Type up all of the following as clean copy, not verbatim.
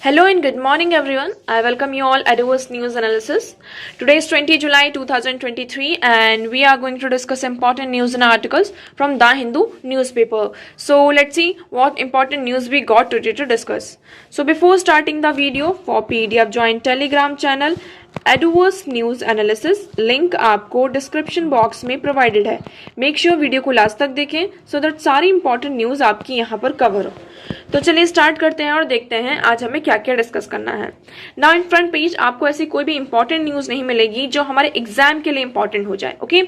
Hello and good morning everyone. I welcome you all at Adverse News Analysis. Today is 20 July 2023 and we are going to discuss important news and articles from The Hindu newspaper. So let's see what important news we got today to discuss. So before starting the video, for PDF join Telegram channel adverse news analysis link आपको description box में provided है. Make sure video को last तक देखें so that सारी important news आपकी यहाँ पर कवर हो. तो चलिए स्टार्ट करते हैं और देखते हैं आज हमें क्या क्या डिस्कस करना है. नाउ इन फ्रंट पेज आपको ऐसी कोई भी इंपॉर्टेंट न्यूज नहीं मिलेगी जो हमारे एग्जाम के लिए इंपॉर्टेंट हो जाए. ओके,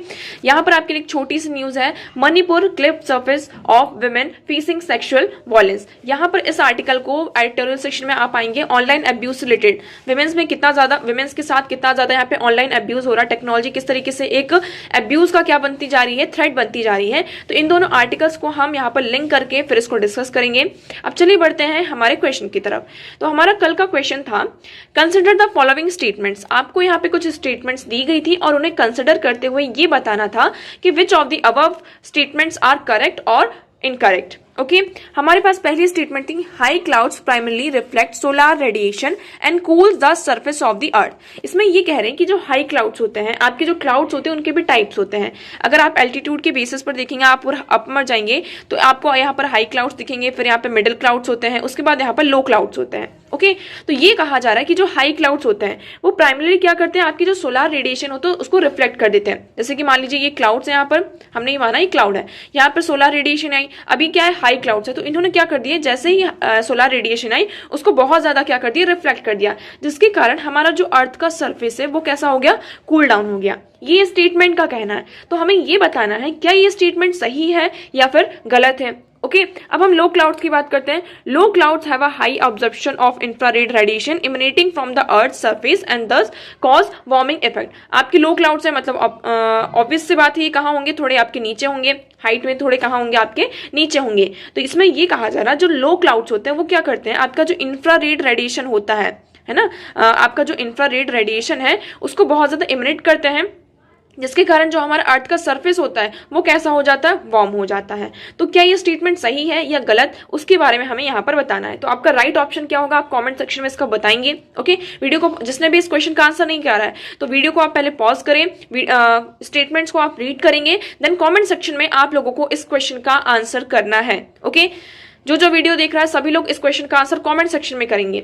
यहाँ पर आपके लिए एक छोटी सी न्यूज है. Manipur clip surface of women facing sexual violence. यहाँ पर इस आर्टिकल को एडिटोरियल सेक्शन में आप पाएंगे. ऑनलाइन अब्यूज रिलेटेड विमेन्स में कितना ज्यादा, विमेन्स के साथ कितना ज्यादा यहाँ पे ऑनलाइन अब्यूज हो रहा है, टेक्नोलॉजी किस तरीके से एक अब्यूज का क्या बनती जा रही है, थ्रेट बनती जा रही है. तो इन दोनों आर्टिकल्स को हम यहाँ पर लिंक करके फिर इसको डिस्कस करेंगे. अब चलिए बढ़ते हैं हमारे क्वेश्चन की तरफ. तो हमारा कल का क्वेश्चन था कंसिडर द फॉलोइंग स्टेटमेंट्स. आपको यहाँ पे कुछ स्टेटमेंट्स दी गई थी और उन्हें कंसिडर करते हुए ये बताना था कि which of the above statements are correct और इनकरेक्ट. ओके, हमारे पास पहली स्टेटमेंट थी high clouds primarily reflect solar radiation and cools the surface of the earth. इसमें ये कह रहे हैं कि जो हाई क्लाउड्स होते हैं, आपके जो क्लाउड्स होते हैं उनके भी टाइप्स होते हैं. अगर आप एल्टीट्यूड के बेसिस पर देखेंगे, आप अपर जाएंगे तो आपको यहाँ पर हाई क्लाउड्स दिखेंगे, फिर यहाँ पे मिडिल क्लाउड्स होते हैं, उसके बाद यहाँ पर लो क्लाउड्स होते हैं. ओके, तो ये कहा जा रहा है कि जो हाई क्लाउड्स होते हैं वो प्राइमरली क्या करते हैं, आपकी जो सोलर रेडिएशन होता है उसको रिफ्लेक्ट कर देते हैं. जैसे कि मान लीजिए ये क्लाउड्स है, यहाँ पर हमने ये माना ये क्लाउड है, यहाँ पर सोलर रेडिएशन आई, अभी क्या है हाई क्लाउड्स है, तो इन्होंने क्या कर दिया, जैसे ही सोलर रेडिएशन आई उसको बहुत ज्यादा क्या कर दिया, रिफ्लेक्ट कर दिया, जिसके कारण हमारा जो अर्थ का सरफेस है वो कैसा हो गया, कूल डाउन हो गया. ये स्टेटमेंट का कहना है. तो हमें ये बताना है क्या ये स्टेटमेंट सही है या फिर गलत है. ओके, अब हम लो क्लाउड्स की बात करते हैं. Low clouds have a high absorption of infrared radiation emanating from the earth surface and thus cause warming effect. आपके लो क्लाउड्स है, मतलब ऑब्वियस सी बात है, ये कहाँ होंगे, थोड़े आपके नीचे होंगे, हाइट में थोड़े कहाँ होंगे, आपके नीचे होंगे. तो इसमें ये कहा जा रहा है जो लो क्लाउड्स होते हैं वो क्या करते हैं, आपका जो इंफ्रारेड रेडिएशन होता है ना, आपका जो इंफ्रारेड रेडिएशन है उसको बहुत ज्यादा इमिनेट करते हैं, जिसके कारण जो हमारा अर्थ का सरफेस होता है वो कैसा हो जाता है, वार्म हो जाता है. तो क्या ये स्टेटमेंट सही है या गलत, उसके बारे में हमें यहाँ पर बताना है. तो आपका राइट ऑप्शन क्या होगा, आप कमेंट सेक्शन में इसका बताएंगे. ओके, वीडियो को जिसने भी इस क्वेश्चन का आंसर नहीं किया रहा है तो वीडियो को आप पहले पॉज करें, स्टेटमेंट्स को आप रीड करेंगे, देन कॉमेंट सेक्शन में आप लोगों को इस क्वेश्चन का आंसर करना है. ओके, जो वीडियो देख रहा है सभी लोग इस क्वेश्चन का आंसर कमेंट सेक्शन में करेंगे.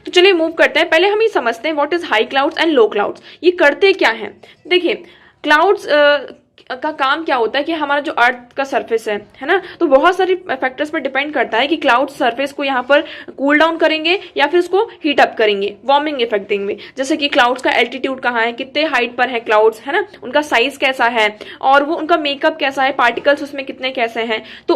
तो चलिए मूव करते हैं. पहले हम ये समझते हैं what is high clouds and low clouds. ये करते क्या हैं. देखिए, क्लाउड्स का काम क्या होता है कि हमारा जो अर्थ का सरफेस है ना, तो बहुत सारे फैक्टर्स पर डिपेंड करता है कि क्लाउड सरफेस को यहाँ पर कूल डाउन करेंगे या फिर उसको हीट अप करेंगे, वार्मिंग इफेक्ट देंगे. जैसे कि क्लाउड्स का एल्टीट्यूड कहाँ है, कितने हाइट पर है क्लाउड्स, है ना, उनका साइज कैसा है और वो उनका मेकअप कैसा है, पार्टिकल्स उसमें कितने कैसे हैं. तो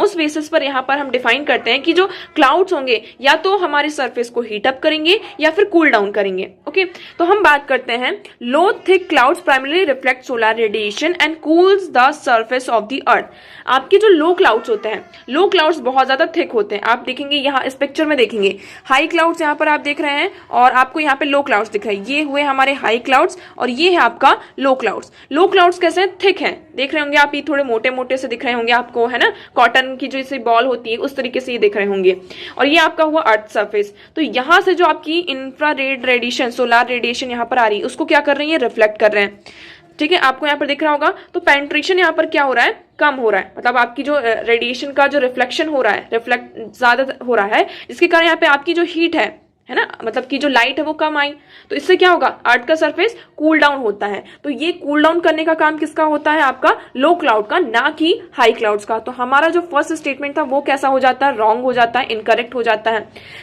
उस बेसिस पर यहाँ पर हम डिफाइन करते हैं कि जो क्लाउड्स होंगे या तो हमारे सरफेस को हीट अप करेंगे या फिर कूल डाउन करेंगे. ओके, तो हम बात करते हैं low thick clouds primarily reflect solar radiation and cools the surface of the earth. आपके जो लो क्लाउड्स होते हैं, लो क्लाउड्स बहुत ज्यादा थिक होते हैं. आप देखेंगे यहाँ इस पिक्चर में देखेंगे हाई क्लाउड्स यहाँ पर आप देख रहे हैं और आपको यहाँ पे लो क्लाउड्स दिख रहे हैं. ये हुए हमारे हाई क्लाउड्स और ये है आपका लो क्लाउड्स. लो क्लाउड्स कैसे हैं, थिक हैं, देख रहे होंगे आप, ये थोड़े मोटे मोटे से दिख रहे होंगे आपको, है ना, कॉटन की जो इसे बॉल होती है उस तरीके से ये दिख रहे होंगे. और ये आपका हुआ अर्थ सरफेस. तो यहाँ से जो आपकी इंफ्रारेड रेडिएशन, सोलर रेडिएशन यहाँ पर आ रही है उसको क्या कर रही है, रिफ्लेक्ट कर रहे हैं. ठीक है, आपको यहाँ पर दिख रहा होगा. तो पेनिट्रेशन यहाँ पर क्या हो रहा है, कम हो रहा है, मतलब आपकी जो रेडिएशन का जो रिफ्लेक्शन हो रहा है, रिफ्लेक्ट ज्यादा हो रहा है, जिसके कारण यहाँ पे आपकी जो हीट है ना, मतलब कि जो लाइट है वो कम आई. तो इससे क्या होगा, अर्थ का सरफेस कूल डाउन होता है. तो ये कूल डाउन करने का काम किसका होता है, आपका लो क्लाउड का, ना कि हाई क्लाउड्स का. तो हमारा जो फर्स्ट स्टेटमेंट था वो कैसा हो जाता है, रॉन्ग हो जाता है, इनकरेक्ट हो जाता है.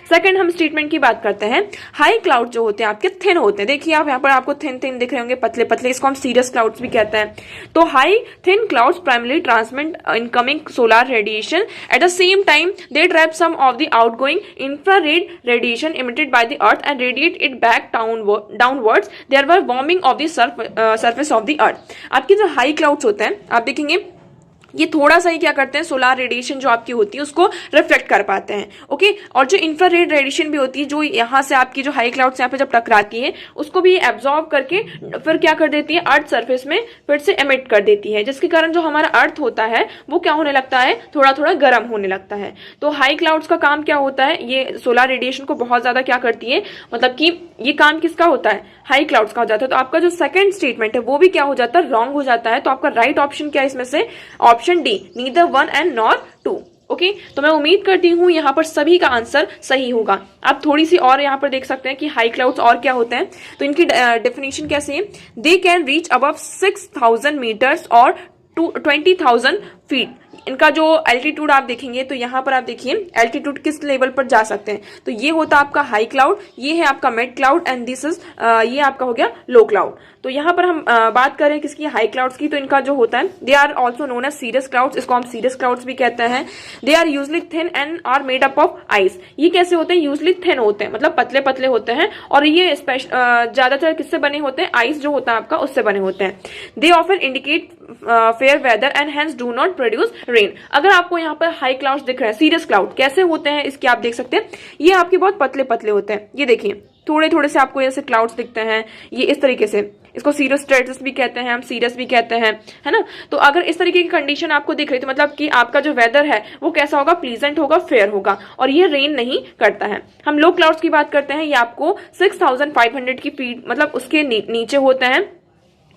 सेकंड हम स्टेटमेंट की बात करते हैं. हाई क्लाउड जो होते हैं आपके थिन होते हैं. देखिए आप यहाँ पर आपको थिन थिन दिख रहे होंगे, पतले पतले, इसको हम सीरियस क्लाउड्स भी कहते हैं. तो high thin clouds primarily transmit incoming solar radiation at the same time they trap some of the outgoing infrared radiation emitted by the earth and radiate it back downwards, thereby warming of the surface of the earth. आपके जो high clouds होते हैं आप देखेंगे ये थोड़ा सा ही क्या करते हैं, सोलार रेडिएशन जो आपकी होती है उसको रिफ्लेक्ट कर पाते हैं। ओके, और जो इंफ्रारेड रेडिएशन भी होती है जो यहाँ से आपकी जो हाई क्लाउड्स यहाँ पे जब टकराती है उसको भी एब्जॉर्ब करके फिर क्या कर देती है, अर्थ सरफेस में फिर से एमिट कर देती है, जिसके कारण जो हमारा अर्थ होता है वो क्या होने लगता है, थोड़ा थोड़ा गर्म होने लगता है। तो हाई क्लाउड्स का काम क्या होता है, ये सोलार रेडिएशन को बहुत ज्यादा क्या करती है, मतलब कि ये काम किसका होता है, हाई क्लाउड्स का हो जाता है। तो आपका जो सेकंड स्टेटमेंट है वो भी क्या हो जाता है, रॉन्ग हो जाता है। तो आपका राइट ऑप्शन क्या है इसमें से, option D, neither 1 and nor 2। Okay, तो मैं उम्मीद करती हूं यहाँ पर सभी का आंसर सही होगा। आप थोड़ी सी और यहाँ पर देख सकते हैं कि हाई क्लाउड्स और क्या होते हैं। तो इनकी डेफिनेशन कैसे है, they can reach above 6000 meters और 20,000 फीट। इनका जो एल्टीट्यूड आप देखेंगे तो यहाँ पर आप देखिए एल्टीट्यूड किस लेवल पर जा सकते हैं। तो ये होता है आपका हाई क्लाउड, ये है आपका mid cloud and this is ये आपका हो गया लो क्लाउड। तो यहाँ पर हम बात करें किसकी, हाई क्लाउड्स की, तो इनका जो होता है they are also known as cirrus clouds, इसको हम सीरियस क्लाउड्स भी कहते हैं। They are usually thin and are made up of ice. ये कैसे होते हैं, यूजली थिन होते हैं, मतलब पतले पतले होते हैं, और ये ज्यादातर किससे बने होते हैं, आइस जो होता है आपका उससे बने होते हैं। They often indicate fair weather and hence do not produce rain. अगर आपको यहाँ पर हाई क्लाउड्स दिख रहे हैं, सीरियस क्लाउड कैसे होते हैं इसके आप देख सकते हैं, ये आपके बहुत पतले पतले होते हैं। ये देखिए थोड़े थोड़े से आपको ऐसे क्लाउड्स दिखते हैं, ये इस तरीके से, इसको सीरियस स्ट्रेटस भी कहते हैं, हम सीरियस भी कहते हैं, है ना। तो अगर इस तरीके की कंडीशन आपको दिख रही है तो मतलब कि आपका जो वेदर है वो कैसा होगा, प्लीजेंट होगा, फेयर होगा, और ये रेन नहीं करता है। हम लो क्लाउड्स की बात करते हैं, ये आपको 6500 की फीट मतलब उसके नीचे होते हैं,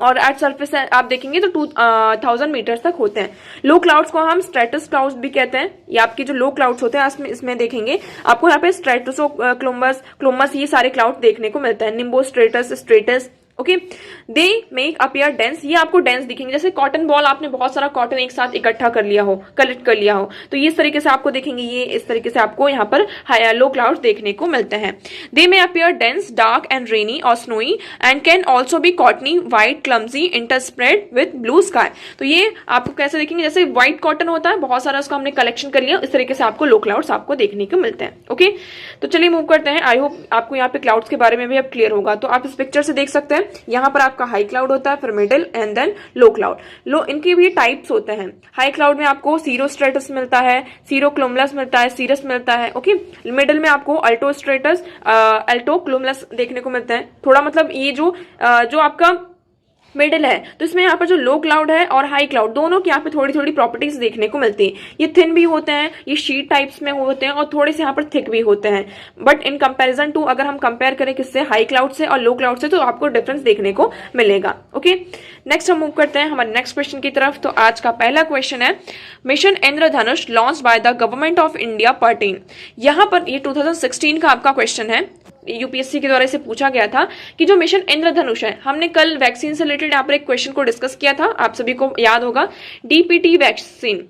और अर्थ सरफेस आप देखेंगे तो 2000 मीटर तक होते हैं। लो क्लाउड्स को हम स्ट्रेटस क्लाउड्स भी कहते हैं। ये आपके जो लो क्लाउड्स होते हैं इसमें देखेंगे आपको यहाँ पे स्ट्रेटसो क्लोमस ये सारे क्लाउड देखने को मिलते हैं, nimbostratus. Okay, they make appear dense, ये आपको डेंस दिखेंगे, जैसे कॉटन बॉल, आपने बहुत सारा कॉटन एक साथ इकट्ठा कर लिया हो, कलेक्ट कर लिया हो, तो ये इस तरीके से आपको देखेंगे, ये इस तरीके से आपको यहाँ पर लो क्लाउड्स देखने को मिलते हैं। They may appear dense, dark and rainy और snowy and can also be cottony, white, clumpy, interspersed with blue sky. तो ये आपको कैसे देखेंगे, जैसे व्हाइट कॉटन होता है, बहुत सारा उसको हमने कलेक्शन कर लिया, इस तरीके से आपको लो क्लाउड्स आपको देखने को मिलते हैं। ओके, तो चलिए मूव करते हैं। आई होप आपको यहाँ पे क्लाउड्स के बारे में भी अब क्लियर होगा। तो आप इस पिक्चर से देख सकते हैं, यहाँ पर आपका हाई क्लाउड होता है, फिर middle and then low cloud. Low इनके भी टाइप्स होते हैं। हाई क्लाउड में आपको सीरो स्ट्रेटस मिलता है, सीरो क्लोमलस मिलता है, सीरस मिलता है। ओके, मिडिल में आपको अल्टो स्ट्रेटस, अल्टो क्लोमलस देखने को मिलता है। थोड़ा मतलब ये जो आपका मिडिल है तो इसमें यहाँ पर जो लो क्लाउड है और हाई क्लाउड दोनों की यहाँ पे थोड़ी थोड़ी प्रॉपर्टीज देखने को मिलती है। ये थिन भी होते हैं, ये शीट टाइप्स में होते हैं, और थोड़े से यहाँ पर थिक भी होते हैं। बट इन कंपैरिजन टू अगर हम कंपेयर करें किससे, हाई क्लाउड से और लो क्लाउड से, तो आपको डिफरेंस देखने को मिलेगा। ओके, नेक्स्ट हम मूव करते हैं हमारे नेक्स्ट क्वेश्चन की तरफ। तो आज का पहला क्वेश्चन है, mission Indradhanush launch by the government of India pertain. यहाँ पर ये 2016 का आपका क्वेश्चन है, यूपीएससी के द्वारा इसे पूछा गया था कि जो मिशन इंद्रधनुष है, हमने कल वैक्सीन से रिलेटेड यहाँ पर एक क्वेश्चन को डिस्कस किया था, आप सभी को याद होगा, डीपीटी वैक्सीन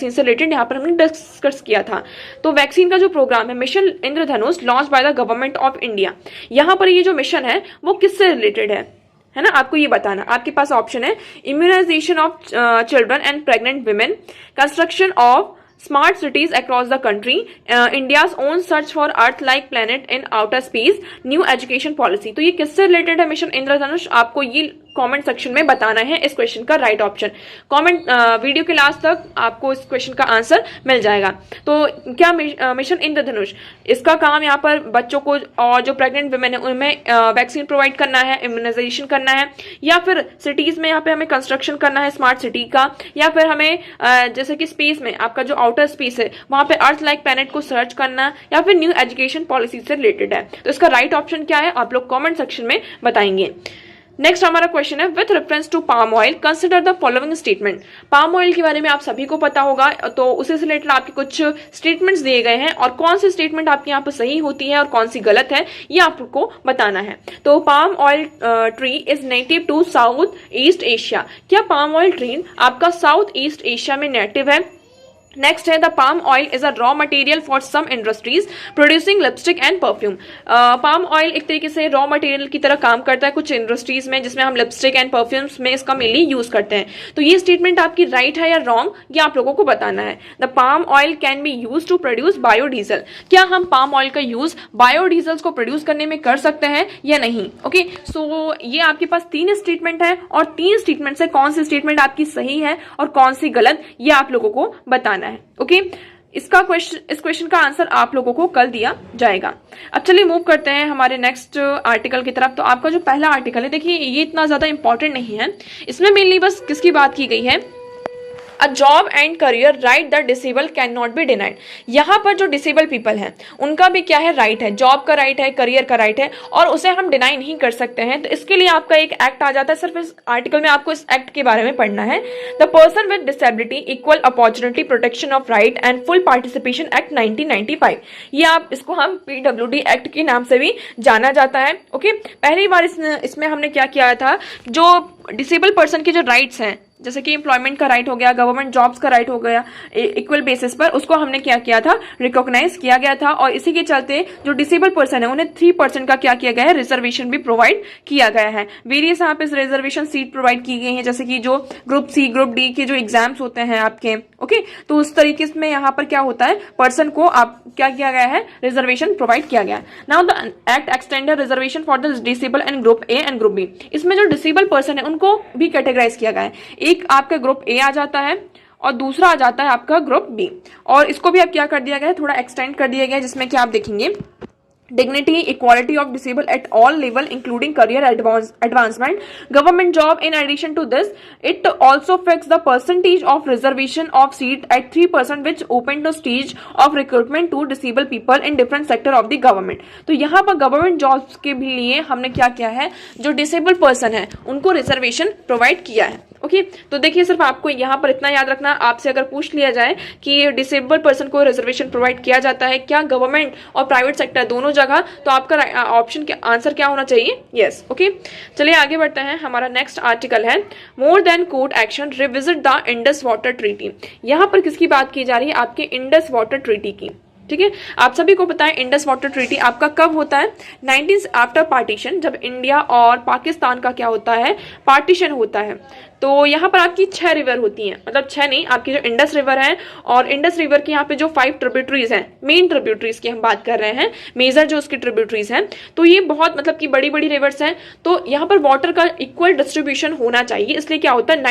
से रिलेटेड यहाँ पर हमने डिस्कस किया था। तो वैक्सीन का जो प्रोग्राम है mission Indradhanush launch by the government of India, यहाँ पर ये जो मिशन है वो किससे रिलेटेड है ना, आपको ये बताना। आपके पास ऑप्शन है immunisation of children and pregnant women, construction of smart cities across the country, India's own search for earth like planet in outer space, new education policy. तो ये किससे रिलेटेड है मिशन इंद्रधनुष, आपको ये कमेंट सेक्शन में बताना है इस क्वेश्चन का राइट ऑप्शन। कमेंट वीडियो के लास्ट तक आपको इस क्वेश्चन का आंसर मिल जाएगा। तो क्या मिशन इंद्रधनुष, इसका काम यहाँ पर बच्चों को और जो प्रेग्नेंट वुमेन है उनमें वैक्सीन प्रोवाइड करना है, इम्यूनाइजेशन करना है, या फिर सिटीज में यहाँ पे हमें कंस्ट्रक्शन करना है स्मार्ट सिटी का, या फिर हमें जैसे कि स्पेस में आपका जो आउटर स्पेस है वहां पे अर्थ लाइक प्लैनेट को सर्च करना, या फिर न्यू एजुकेशन पॉलिसी से रिलेटेड है। तो इसका राइट ऑप्शन क्या है आप लोग कमेंट सेक्शन में बताएंगे। नेक्स्ट हमारा क्वेश्चन है, with reference to palm oil consider the following statement. Palm oil के बारे में आप सभी को पता होगा, तो उसे से रिलेटेड आपके कुछ स्टेटमेंट्स दिए गए हैं, और कौन सी स्टेटमेंट आपके यहाँ पे सही होती है और कौन सी गलत है ये आपको बताना है। तो palm oil tree is native to south east Asia. क्या पाम ऑयल ट्री आपका साउथ ईस्ट एशिया में नेटिव है? नेक्स्ट है the palm oil is a raw material for some industries producing lipstick and perfume. Palm oil एक तरीके से raw material की तरह काम करता है कुछ इंडस्ट्रीज में, जिसमें हम लिपस्टिक एंड परफ्यूम्स में इसका मेनली यूज करते हैं। तो ये स्टेटमेंट आपकी राइट है या रॉन्ग, ये आप लोगों को बताना है। The palm oil can be use to produce biodiesel. क्या हम पाम ऑयल का यूज बायोडीजल्स को प्रोड्यूस करने में कर सकते हैं या नहीं? ओके, सो ये आपके पास 3 स्टेटमेंट है और 3 स्टेटमेंट से कौन सी स्टेटमेंट आपकी सही है और कौन सी गलत, ये आप लोगों को बताना है। ओके, इस क्वेश्चन का आंसर आप लोगों को कल दिया जाएगा। अब चलिए मूव करते हैं हमारे नेक्स्ट आर्टिकल की तरफ। तो आपका जो पहला आर्टिकल है, देखिए ये इतना ज्यादा इंपॉर्टेंट नहीं है, इसमें मेनली बस किसकी बात की गई है, a job and career right the disable can not be denied. यहाँ पर जो डिसेबल पीपल हैं उनका भी क्या है, राइट है, जॉब का राइट है, करियर का राइट है, और उसे हम डिनाई नहीं कर सकते हैं। तो इसके लिए आपका एक एक्ट आ जाता है, सिर्फ इस आर्टिकल में आपको इस एक्ट के बारे में पढ़ना है। The person with disability equal opportunity protection of right and full participation act 1995। ये आप इसको हम PWD एक्ट के नाम से भी जाना जाता है। ओके, पहली बार इसमें हमने क्या किया था, जो डिसेबल पर्सन के जो राइट्स हैं, जैसे कि एम्प्लॉयमेंट का राइट हो गया, गवर्नमेंट जॉब्स का राइट हो गया इक्वल बेसिस पर, उसको हमने क्या किया था, रिकॉग्नाइज किया गया था। और इसी के चलते जो डिसेबल पर्सन है उन्हें 3% का क्या किया गया है, रिजर्वेशन भी प्रोवाइड किया गया है। वेरियस यहाँ पे रिजर्वेशन सीट प्रोवाइड की गई है, जैसे कि जो ग्रुप सी ग्रुप डी के जो एग्जाम्स होते हैं आपके, ओके, तो उस तरीके से यहाँ पर क्या होता है, पर्सन को आप क्या किया गया है, रिजर्वेशन प्रोवाइड किया गया है। Now the act extended reservation for the disable and group A and group B. इसमें जो डिसेबल पर्सन है उनको भी कैटेगराइज किया गया है। एक आपका ग्रुप ए आ जाता है और दूसरा आ जाता है आपका ग्रुप बी, और इसको भी अब क्या कर दिया गया है, थोड़ा एक्सटेंड कर दिया गया है, जिसमें क्या आप देखेंगे, dignity equality of disabled at all level including career advancement, government job. In addition to this, it also fixes the percentage of reservation of seat at 3% which open to stage of recruitment to disabled people in different sector of the government. तो यहाँ पर government jobs के भी लिए हमने क्या किया है, जो डिसेबल्ड पर्सन है उनको रिजर्वेशन प्रोवाइड किया है। ओके, तो देखिए सिर्फ आपको यहाँ पर इतना याद रखना, आपसे अगर पूछ लिया जाए कि डिसेबल्ड पर्सन को रिजर्वेशन प्रोवाइड किया जाता है क्या गवर्नमेंट और प्राइवेट सेक्टर दोनों जगह, तो आपका ऑप्शन के आंसर क्या होना चाहिए, यस। ओके, चलिए आगे बढ़ते हैं। हमारा नेक्स्ट आर्टिकल है more than court action revisit the Indus water treaty. यहाँ पर किसकी बात की जा रही है, आपके इंडस वाटर ट्रीटी की। ठीक है, आप सभी को पता है इंडस वाटर ट्रीटी आपका कब होता है, 19 आफ्टर पार्टीशन, जब इंडिया और पाकिस्तान का क्या होता है, पार्टीशन होता है। तो यहाँ पर आपकी 6 रिवर होती हैं, मतलब 6 नहीं, आपकी जो इंडस रिवर है और इंडस रिवर की यहाँ पे जो 5 ट्रिब्यूटरीज हैं, मेन ट्रिब्यूटरीज की हम बात कर रहे हैं, मेजर जो उसकी ट्रिब्यूटरीज हैं, तो ये बहुत मतलब कि बड़ी बड़ी रिवर्स हैं। तो यहाँ पर वाटर का इक्वल डिस्ट्रीब्यूशन होना चाहिए, इसलिए क्या होता है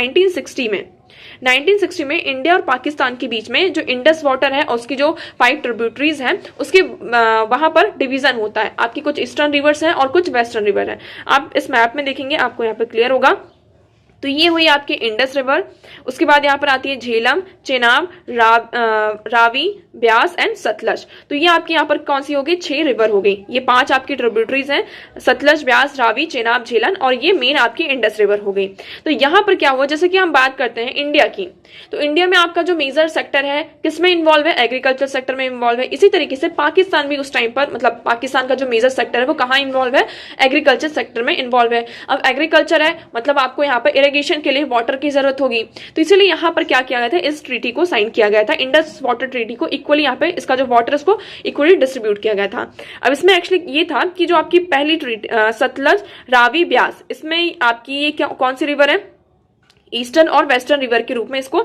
1960 में इंडिया और पाकिस्तान के बीच में जो इंडस वाटर है उसकी जो 5 ट्रिब्यूटरीज हैं उसके वहां पर डिवीजन होता है। आपकी कुछ ईस्टर्न रिवर्स हैं और कुछ वेस्टर्न रिवर हैं। आप इस मैप में देखेंगे आपको यहाँ पर क्लियर होगा। तो ये हुई आपकी इंडस रिवर, उसके बाद यहाँ पर आती है झेलम, चेनाब, रावी, ब्यास एंड सतलज। तो ये आपकी यहाँ पर कौन सी हो गई, 6 रिवर हो गई। ये 5 आपकी ट्रिब्यूटरीज हैं, सतलज, ब्यास, रावी, चेनाब, झेलन, और ये मेन आपकी इंडस रिवर हो गई। तो यहाँ पर क्या हुआ, जैसे कि हम बात करते हैं इंडिया की, तो इंडिया में आपका जो मेजर सेक्टर है किसमें इन्वॉल्व है, एग्रीकल्चर सेक्टर में इन्वॉल्व है। इसी तरीके से पाकिस्तान भी उस टाइम पर, मतलब पाकिस्तान का जो मेजर सेक्टर है वो कहाँ इन्वॉल्व है, एग्रीकल्चर सेक्टर में इन्वॉल्व है। अब एग्रीकल्चर है मतलब आपको यहाँ पर इरिगेशन के लिए वाटर की जरूरत होगी, तो इसीलिए यहाँ पर क्या किया गया था, इस ट्रीटी को साइन किया गया था, इंडस वाटर ट्रीटी को इक्वली यहाँ पे इसका जो वाटर उसको इक्वली डिस्ट्रीब्यूट किया गया था। अब इसमें एक्चुअली ये था कि जो आपकी पहली ट्रीटी सतलज, रावी, ब्यास, इसमें आपकी ये क्या कौन सी रिवर है, ईस्टर्न और वेस्टर्न रिवर के रूप में इसको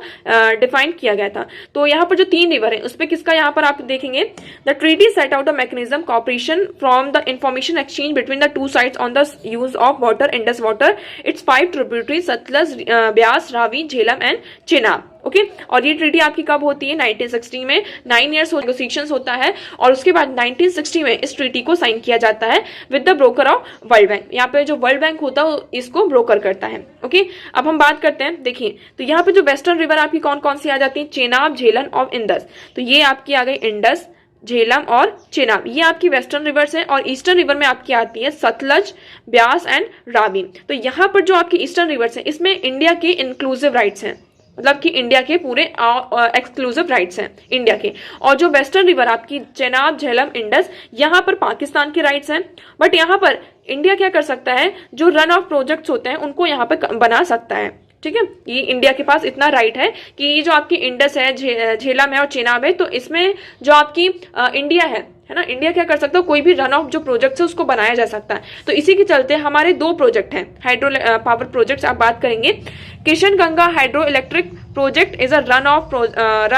डिफाइन किया गया था। तो यहाँ पर जो 3 रिवर है उस पर किसका यहाँ पर आप देखेंगे, the treaty set out the mechanism cooperation from the information exchange between the 2 sides on the use of water, Indus water, it's 5 tributaries Sutlej, Beas, Ravi, Jhelum and Chenab. Okay, और ये ट्रीटी आपकी कब होती है, 1960 में। 9 ईयर्स नेगोशिएशंस होता है और उसके बाद 1960 में इस ट्रीटी को साइन किया जाता है with the broker of world bank. यहाँ पे जो वर्ल्ड बैंक होता है इसको ब्रोकर करता है। ओके, अब हम बात करते हैं, देखिए तो यहाँ पे जो वेस्टर्न रिवर आपकी कौन कौन सी आ जाती है, चेनाब, झेलन और इंडस। तो ये आपकी आ गई इंडस, झेलम और चेनाब, ये आपकी वेस्टर्न रिवर्स है। और ईस्टर्न रिवर में आपकी आती है सतलज, ब्यास एंड रावी। तो यहाँ पर जो आपकी ईस्टर्न रिवर्स है इसमें इंडिया के इंक्लूसिव राइट्स हैं, मतलब कि इंडिया के पूरे एक्सक्लूसिव राइट्स हैं इंडिया के। और जो वेस्टर्न रिवर आपकी चेनाब, झेलम, इंडस, यहाँ पर पाकिस्तान के राइट्स हैं। बट यहाँ पर इंडिया क्या कर सकता है, जो रन ऑफ प्रोजेक्ट्स होते हैं उनको यहाँ पर बना सकता है। ठीक है, ये इंडिया के पास इतना राइट है कि ये जो आपकी इंडस है, झेलम है और चेनाब है, तो इसमें जो आपकी इंडिया है ना, इंडिया क्या कर सकता है, कोई भी रन ऑफ जो प्रोजेक्ट है उसको बनाया जा सकता है। तो इसी के चलते हमारे 2 प्रोजेक्ट हैं हाइड्रो पावर प्रोजेक्ट्स। आप बात करेंगे Kishan Ganga hydro electric project is a run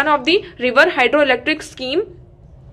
of the river hydro electric scheme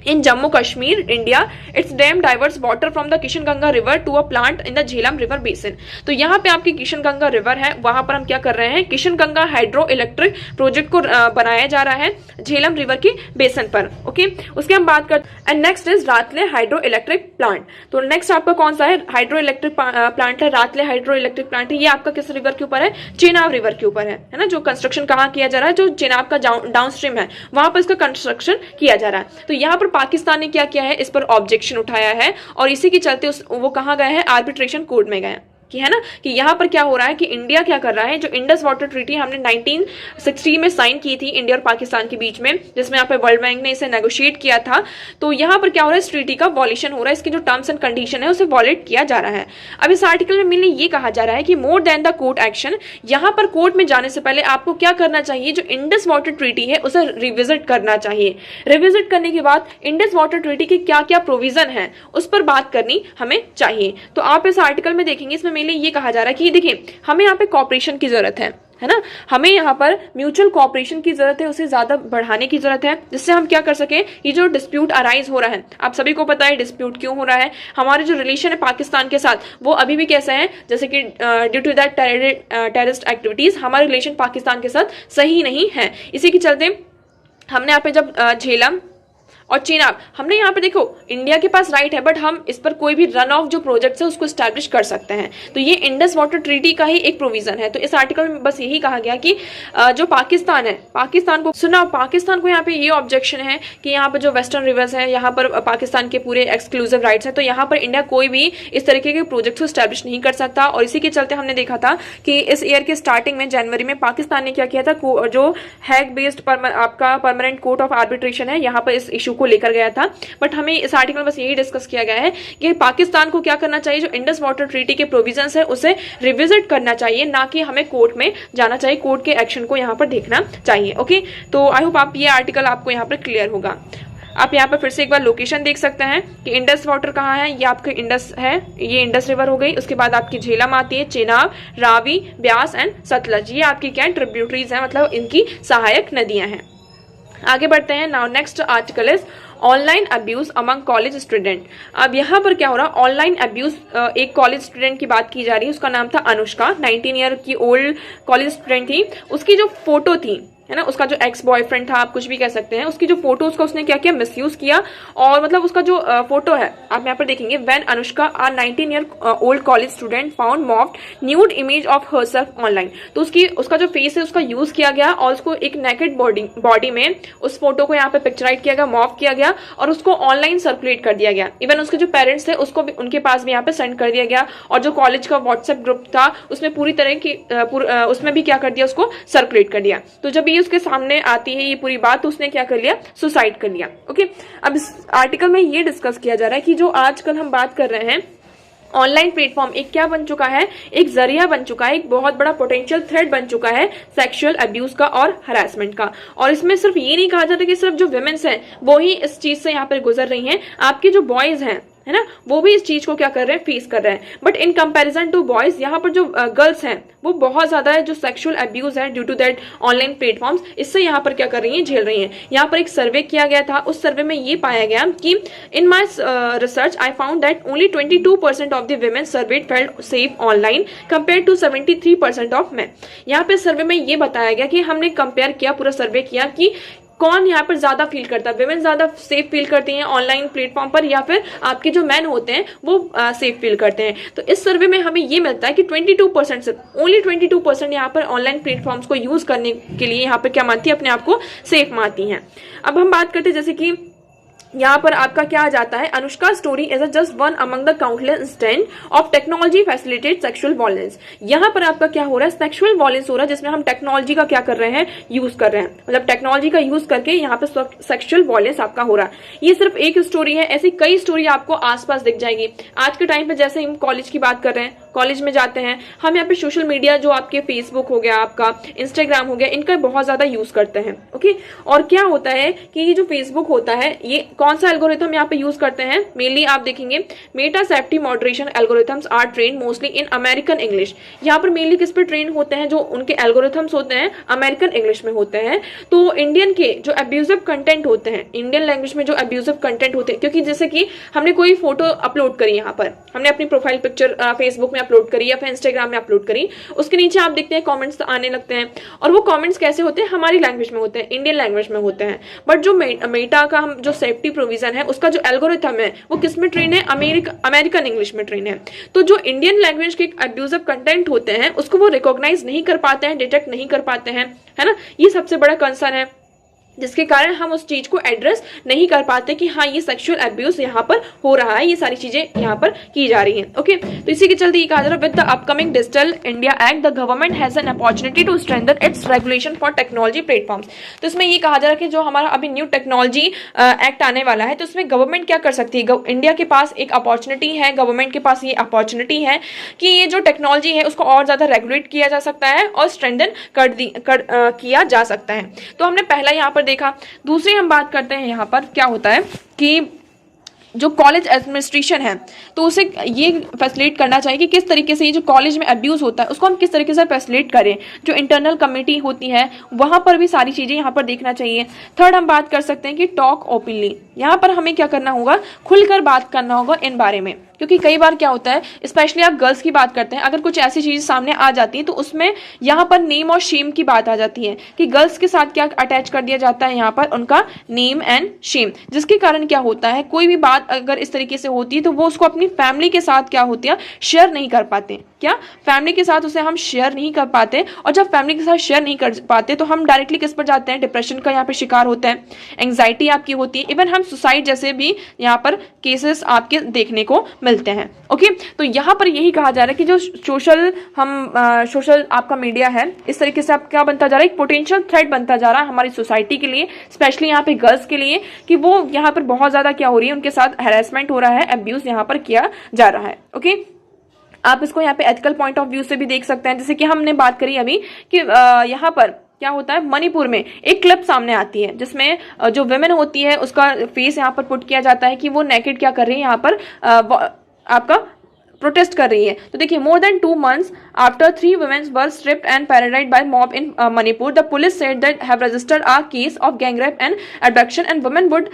in Jammu Kashmir, India. Its dam diverts water from the Kishan Ganga river to a plant in the Jhelum river basin. तो यहाँ पे आपकी Kishan Ganga river है, वहां पर हम क्या कर रहे हैं, Kishan Ganga hydro electric project को बनाया जा रहा है झेलम रिवर की बेसन पर। ओके, उसके हम बात करते and next is रातले hydro electric plant. तो नेक्स्ट आपका कौन सा है, हाइड्रो इलेक्ट्रिक प्लांट है, रातले हाइड्रो इलेक्ट्रिक प्लांट है। ये आपका किस रिवर के ऊपर है, चेनाब रिवर के ऊपर है ना। जो कंस्ट्रक्शन कहाँ किया जा रहा है, जो चेनाब का डाउन स्ट्रीम है वहां पर इसका कंस्ट्रक्शन किया जा रहा है। तो यहाँ पर पाकिस्तान ने क्या किया है, इस पर ऑब्जेक्शन उठाया है और इसी के चलते वो कहां गए हैं, आर्बिट्रेशन कोर्ट में गए कि है ना, कि यहां पर क्या हो रहा है कि इंडिया क्या कर रहा है, जो इंडस वाटर ट्रीटी हमने 1960 में साइन की थी इंडिया और पाकिस्तान के बीच में, जिसमें यहाँ पे वर्ल्ड बैंक ने इसे नेगोशिएट किया था। तो यहां पर क्या हो रहा है, इस ट्रीटी का वॉल्यूशन हो रहा है, इसके जो टर्म्स एंड कंडीशन है उसे वॉलेट किया जा रहा है। अब इस आर्टिकल में मेनली ये कहा जा रहा है कि more than the court action, यहां पर कोर्ट में जाने से पहले आपको क्या करना चाहिए, जो इंडस वाटर ट्रीटी है उसे रिविजिट करना चाहिए। रिविजिट करने के बाद इंडस वाटर ट्रीटी के क्या क्या प्रोविजन है उस पर बात करनी हमें चाहिए। तो आप इस आर्टिकल में देखेंगे, इसमें मेनली ये कहा जा रहा है कि देखिए हमें यहाँ पे कॉपरेशन की जरूरत है ना, हमें यहाँ पर म्यूचुअल कॉपरेशन की जरूरत है, उसे ज्यादा बढ़ाने की जरूरत है, जिससे हम क्या कर सकें, ये जो डिस्प्यूट अराइज हो रहा है, आप सभी को पता है डिस्प्यूट क्यों हो रहा है, हमारे जो रिलेशन है पाकिस्तान के साथ वो अभी भी कैसे हैं, जैसे कि due to that terrorist activities हमारे रिलेशन पाकिस्तान के साथ सही नहीं है। इसी के चलते हमने यहाँ पे जब झेलम और चेनाब, हमने यहाँ पे देखो इंडिया के पास राइट है, बट हम इस पर कोई भी रन ऑफ जो प्रोजेक्ट्स है उसको स्टैब्लिश कर सकते हैं। तो ये इंडस वाटर ट्रीटी का ही एक प्रोविजन है। तो इस आर्टिकल में बस यही कहा गया कि जो पाकिस्तान है, पाकिस्तान को यहाँ पे ये ऑब्जेक्शन है कि यहाँ पर जो वेस्टर्न रिवर्स है यहाँ पर पाकिस्तान के पूरे एक्सक्लूसिव राइट्स है, तो यहाँ पर इंडिया कोई भी इस तरीके के प्रोजेक्ट्स को स्टैब्लिश नहीं कर सकता। और इसी के चलते हमने देखा था कि इस ईयर के स्टार्टिंग में जनवरी में पाकिस्तान ने क्या किया था, जो हैग बेस्ड आपका परमानेंट कोर्ट ऑफ आर्बिट्रेशन है यहाँ पर इस इशू को लेकर गया था। बट हमें इस आर्टिकल में बस यही डिस्कस किया गया है कि पाकिस्तान को क्या करना चाहिए, जो इंडस वाटर ट्रीटी के प्रोविजंस है उसे रिविजिट करना चाहिए, ना कि हमें कोर्ट में जाना चाहिए, कोर्ट के एक्शन को यहाँ पर देखना चाहिए। ओके, तो आई होप आप ये आर्टिकल आपको यहाँ पर क्लियर होगा। आप यहाँ पर फिर से एक बार लोकेशन देख सकते हैं कि इंडस वाटर कहाँ है, ये आपके इंडस है, ये इंडस रिवर हो गई। उसके बाद आपकी झेलम आती है, चेनाब, रावी, ब्यास एंड सतलज, ये आपकी क्या ट्रिब्यूटरीज है, मतलब इनकी सहायक नदियां हैं। आगे बढ़ते हैं। Now next article is online abuse among college student. अब यहाँ पर क्या हो रहा है, ऑनलाइन अब्यूज, एक कॉलेज स्टूडेंट की बात की जा रही है, उसका नाम था अनुष्का, 19 ईयर की ओल्ड कॉलेज स्टूडेंट थी। उसकी जो फोटो थी है ना, उसका जो एक्स बॉयफ्रेंड था, आप कुछ भी कह सकते हैं, उसकी जो फोटो उसका उसने क्या किया, मिसयूज किया। और मतलब उसका जो फोटो है आप यहाँ पर देखेंगे, when Anushka a 19 year old college student found morphed nude image of herself online. तो उसका जो फेस है उसका यूज किया गया और उसको एक नेकेड बॉडी में उस फोटो को यहाँ पे पिक्चराइज किया गया, मॉफ किया गया और उसको ऑनलाइन सर्कुलेट कर दिया गया। इवन उसके जो पेरेंट्स थे उसको भी, उनके पास भी यहाँ पे सेंड कर दिया गया। और जो कॉलेज का व्हाट्सएप ग्रुप था उसमें पूरी तरह की उसमें भी क्या कर दिया, उसको सर्कुलेट कर दिया। तो जब ये उसके सामने आती है ये पूरी बात, तो उसने क्या कर लिया, सुसाइड कर लिया। ओके, अब इस आर्टिकल में ये डिस्कस किया जा रहा है कि जो आजकल हम बात कर रहे हैं, ऑनलाइन प्लेटफॉर्म एक क्या बन चुका है, एक जरिया बन चुका है, एक बहुत बड़ा पोटेंशियल थ्रेट बन चुका है सेक्सुअल अब्यूज का और हरासमेंट का। और इसमें सिर्फ ये नहीं कहा जाता कि सिर्फ जो विमेन्स हैं वो ही इस चीज से यहाँ पर गुजर रही हैं, आपके जो बॉयज हैं है ना, वो भी इस चीज को क्या कर रहे हैं, फेस कर रहे हैं। But in comparison to boys, यहाँ पर जो गर्ल्स हैं वो बहुत ज्यादा है जो सेक्सुअल अब्यूज है due to that online platforms, इससे यहाँ पर क्या कर रही हैं, झेल रही हैं। यहाँ पर एक सर्वे किया गया था, उस सर्वे में ये पाया गया कि in my research I found that only 22% of the women surveyed felt safe online compare to 73% of men. यहाँ पे सर्वे में ये बताया गया कि हमने कंपेयर किया, पूरा सर्वे किया कि कौन यहाँ पर ज्यादा फील करता है, विमेन ज्यादा सेफ फील करती हैं ऑनलाइन प्लेटफॉर्म पर या फिर आपके जो मैन होते हैं वो सेफ फील करते हैं। तो इस सर्वे में हमें ये मिलता है कि 22% से ओनली 22% यहाँ पर ऑनलाइन प्लेटफॉर्म्स को यूज करने के लिए यहाँ पर क्या मानती है, अपने आप को सेफ मानती हैं। अब हम बात करते हैं जैसे कि यहाँ पर आपका क्या आ जाता है, Anushka story is just one among the countless instant of technology facilitate sexual violence. यहाँ पर आपका क्या हो रहा है, सेक्सुअल वॉयलेंस हो रहा है जिसमें हम टेक्नोलॉजी का क्या कर रहे हैं, यूज कर रहे हैं, मतलब टेक्नोलॉजी का यूज करके यहाँ पे सेक्सुअल वॉयलेंस आपका हो रहा है। ये सिर्फ एक स्टोरी है, ऐसी कई स्टोरी आपको आसपास दिख जाएगी। आज के टाइम पे जैसे हम कॉलेज की बात कर रहे हैं, कॉलेज में जाते हैं, हम यहाँ पे सोशल मीडिया जो आपके फेसबुक हो गया, आपका इंस्टाग्राम हो गया, इनका बहुत ज्यादा यूज करते हैं। ओके, और क्या होता है कि ये जो फेसबुक होता है, ये कौन सा एल्गोरिथम यहाँ पे यूज करते हैं, मेनली आप देखेंगे Meta safety moderation algorithms are train mostly in American English. यहाँ पर मेनली किस पे ट्रेन होते हैं, जो उनके एल्गोरिथम्स होते हैं अमेरिकन इंग्लिश में होते हैं। तो इंडियन के जो अब्यूजिव कंटेंट होते हैं, इंडियन लैंग्वेज में जो अब्यूजिव कंटेंट होते हैं, क्योंकि जैसे कि हमने कोई फोटो अपलोड करी, यहाँ पर हमने अपनी प्रोफाइल पिक्चर फेसबुक में अपलोड करी या फिर इंस्टाग्राम में अपलोड करी, उसके नीचे आप देखते हैं कमेंट्स आने लगते हैं, और वो कमेंट्स कैसे होते हैं, हमारी लैंग्वेज में होते हैं, इंडियन लैंग्वेज में होते हैं। बट जो मेटा का हम जो सेफ्टी प्रोविजन है, उसका जो एल्गोरिथम है वो किस में ट्रेन है, अमेरिकन इंग्लिश में ट्रेन है। तो जो इंडियन लैंग्वेज के अब्यूजिव कंटेंट होते हैं उसको वो रिकॉग्नाइज नहीं कर पाते हैं, डिटेक्ट नहीं कर पाते हैं, है ना। ये सबसे बड़ा कंसर्न है, जिसके कारण हम उस चीज को एड्रेस नहीं कर पाते कि हाँ ये सेक्सुअल अब्यूज यहाँ पर हो रहा है, ये सारी चीजें यहाँ पर की जा रही हैं। ओके, तो इसी के चलते ये कहा जा रहा है, with the upcoming digital India act the government has an opportunity to strengthen its regulation for technology platforms. तो इसमें ये कहा जा रहा है कि जो हमारा अभी न्यू टेक्नोलॉजी एक्ट आने वाला है, तो उसमें गवर्नमेंट क्या कर सकती है, इंडिया के पास एक अपॉर्चुनिटी है, गवर्नमेंट के पास ये अपॉर्चुनिटी है कि ये जो टेक्नोलॉजी है उसको और ज्यादा रेगुलेट किया जा सकता है और स्ट्रेंथन किया जा सकता है। तो हमने पहला यहाँ पर देखा। दूसरी हम बात करते हैं, यहाँ पर क्या होता है कि जो कॉलेज एडमिनिस्ट्रेशन है, तो उसे ये फैसिलिटेट करना चाहिए कि किस तरीके से ये जो कॉलेज में अब्यूज होता है उसको हम किस तरीके से फैसिलिटेट करें। जो इंटरनल कमेटी होती है वहां पर भी सारी चीजें यहाँ पर देखना चाहिए। थर्ड हम बात कर सकते हैं कि टॉक ओपनली, यहाँ पर हमें क्या करना होगा, खुलकर बात करना होगा इन बारे में, क्योंकि कई बार क्या होता है, स्पेशली आप गर्ल्स की बात करते हैं, अगर कुछ ऐसी चीज सामने आ जाती है तो उसमें यहाँ पर नेम और शेम की बात आ जाती है कि गर्ल्स के साथ क्या अटैच कर दिया जाता है, यहाँ पर उनका नेम एंड शेम, जिसके कारण क्या होता है, कोई भी बात अगर इस तरीके से होती है तो वो उसको अपनी फैमिली के साथ क्या होती है, शेयर नहीं कर पाते। क्या फैमिली के साथ उसे हम शेयर नहीं कर पाते, और जब फैमिली के साथ शेयर नहीं कर पाते तो हम डायरेक्टली किस पर जाते हैं, डिप्रेशन का यहाँ पे शिकार होते हैं, एंग्जाइटी आपकी होती है, इवन हम सुसाइड जैसे भी यहाँ पर केसेस आपके देखने को मिलते हैं। ओके, तो यहाँ पर यही कहा जा रहा है कि जो सोशल आपका मीडिया है, इस तरीके से आप क्या बनता जा रहा है, एक पोटेंशियल थ्रेट बनता जा रहा है हमारी सोसाइटी के लिए, स्पेशली यहाँ पे गर्ल्स के लिए, कि वो यहाँ पर बहुत ज्यादा क्या हो रही है, उनके साथ हैरेसमेंट हो रहा है, अब्यूज यहाँ पर किया जा रहा है। ओके, आप इसको यहाँ पे एथिकल पॉइंट ऑफ व्यू से भी देख सकते हैं, जैसे कि हमने बात करी अभी कि यहाँ पर क्या होता है, मणिपुर में एक क्लिप सामने आती है जिसमें जो वुमेन होती है उसका फेस यहाँ पर पुट किया जाता है कि वो नेकेड क्या कर रही है, यहाँ पर आपका प्रोटेस्ट कर रही है। तो देखिए, more than 2 months after 3 women were stripped and paraded by mob in Manipur, the police said that have registered a case of gang rape and abduction and women would